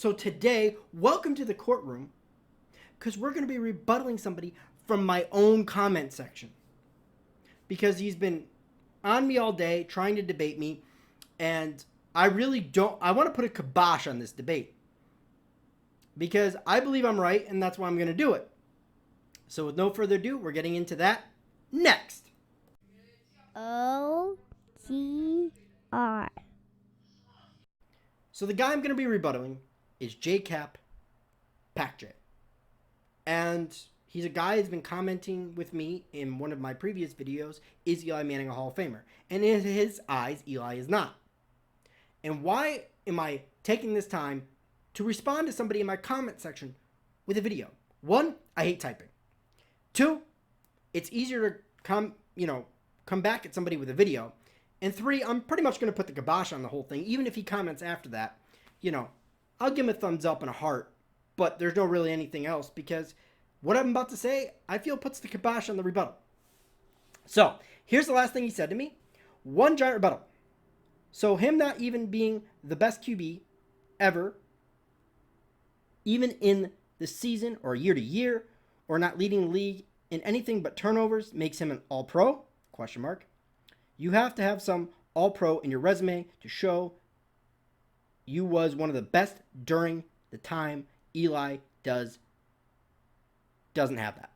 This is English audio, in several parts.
So today, welcome to the courtroom, because we're going to be rebuttaling somebody from my own comment section. Because he's been on me all day, trying to debate me, and I want to put a kibosh on this debate. Because I believe I'm right, and that's why I'm going to do it. So with no further ado, we're getting into that next. O-T-R. So the guy I'm going to be rebuttaling is Jpak Pakj. And he's a guy who's been commenting with me in one of my previous videos, is Eli Manning a Hall of Famer? And in his eyes, Eli is not. And why am I taking this time to respond to somebody in my comment section with a video? One, I hate typing. Two, it's easier to come back at somebody with a video. And three, I'm pretty much going to put the kibosh on the whole thing. Even if he comments after that, I'll give him a thumbs up and a heart. But there's no really anything else, because what I'm about to say, I feel puts the kibosh on the rebuttal. So here's the last thing he said to me. One giant rebuttal. So him not even being the best QB ever, even in the season or year to year, or not leading the league in anything but turnovers, makes him an all-pro? ? You have to have some all-pro in your resume to show you was one of the best during the time. Eli doesn't have that.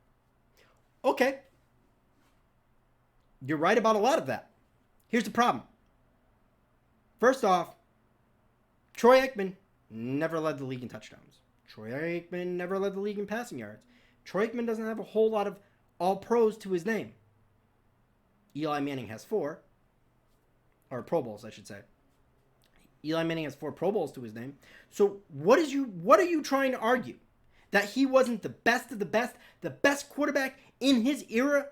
Okay. You're right about a lot of that. Here's the problem. First off, Troy Aikman never led the league in touchdowns. Troy Aikman never led the league in passing yards. Troy Aikman doesn't have a whole lot of all-pros to his name. Eli Manning has 4. Or Pro Bowls, I should say. Eli Manning has 4 Pro Bowls to his name. So what are you trying to argue? That he wasn't the best of the best quarterback in his era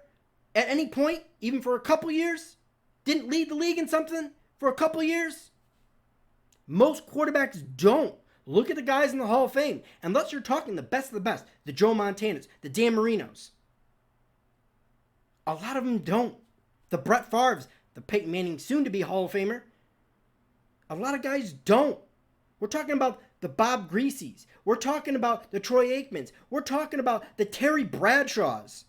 at any point, even for a couple years? Didn't lead the league in something for a couple years? Most quarterbacks don't. Look at the guys in the Hall of Fame. Unless you're talking the best of the best, the Joe Montanas, the Dan Marinos. A lot of them don't. The Brett Favres, the Peyton Manning soon-to-be Hall of Famer. A lot of guys don't. We're talking about the Bob Greaseys. We're talking about the Troy Aikmans. We're talking about the Terry Bradshaws.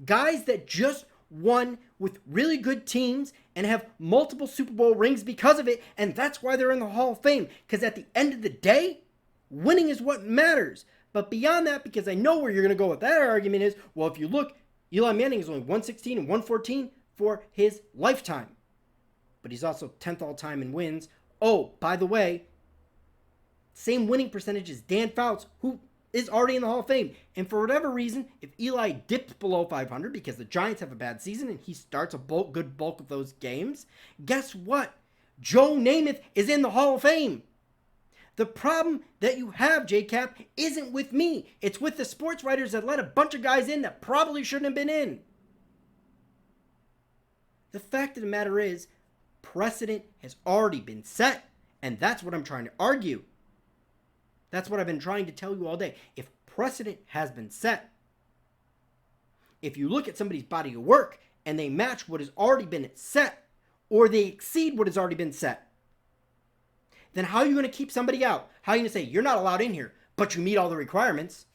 Guys that just won with really good teams and have multiple Super Bowl rings because of it, and that's why they're in the Hall of Fame. Because at the end of the day, winning is what matters. But beyond that, because I know where you're going to go with that argument is, well, if you look, Eli Manning is only 116 and 114 for his lifetime. But he's also 10th all-time in wins. Oh, by the way, same winning percentage as Dan Fouts, who is already in the Hall of Fame. And for whatever reason, if Eli dips below 500 because the Giants have a bad season and he starts a good bulk of those games, guess what? Joe Namath is in the Hall of Fame. The problem that you have, JCap, isn't with me. It's with the sports writers that let a bunch of guys in that probably shouldn't have been in. The fact of the matter is, precedent has already been set, and that's what I'm trying to argue. That's what I've been trying to tell you all day. If precedent has been set, if you look at somebody's body of work and they match what has already been set, or they exceed what has already been set, then how are you going to keep somebody out? How are you going to say, you're not allowed in here, but you meet all the requirements?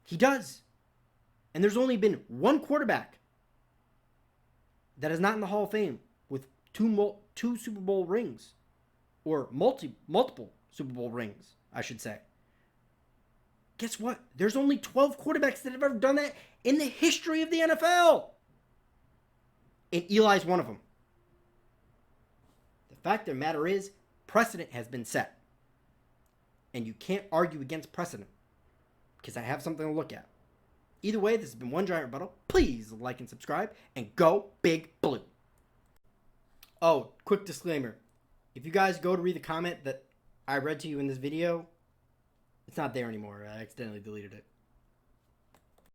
He does. And there's only been one quarterback that is not in the Hall of Fame with two Super Bowl rings. Or multiple Super Bowl rings, I should say. Guess what? There's only 12 quarterbacks that have ever done that in the history of the NFL. And Eli's one of them. The fact of the matter is, precedent has been set. And you can't argue against precedent. Because I have something to look at. Either way, this has been One Giant Rebuttal. Please like and subscribe. And go Big Blue. Oh, quick disclaimer. If you guys go to read the comment that I read to you in this video, it's not there anymore. I accidentally deleted it.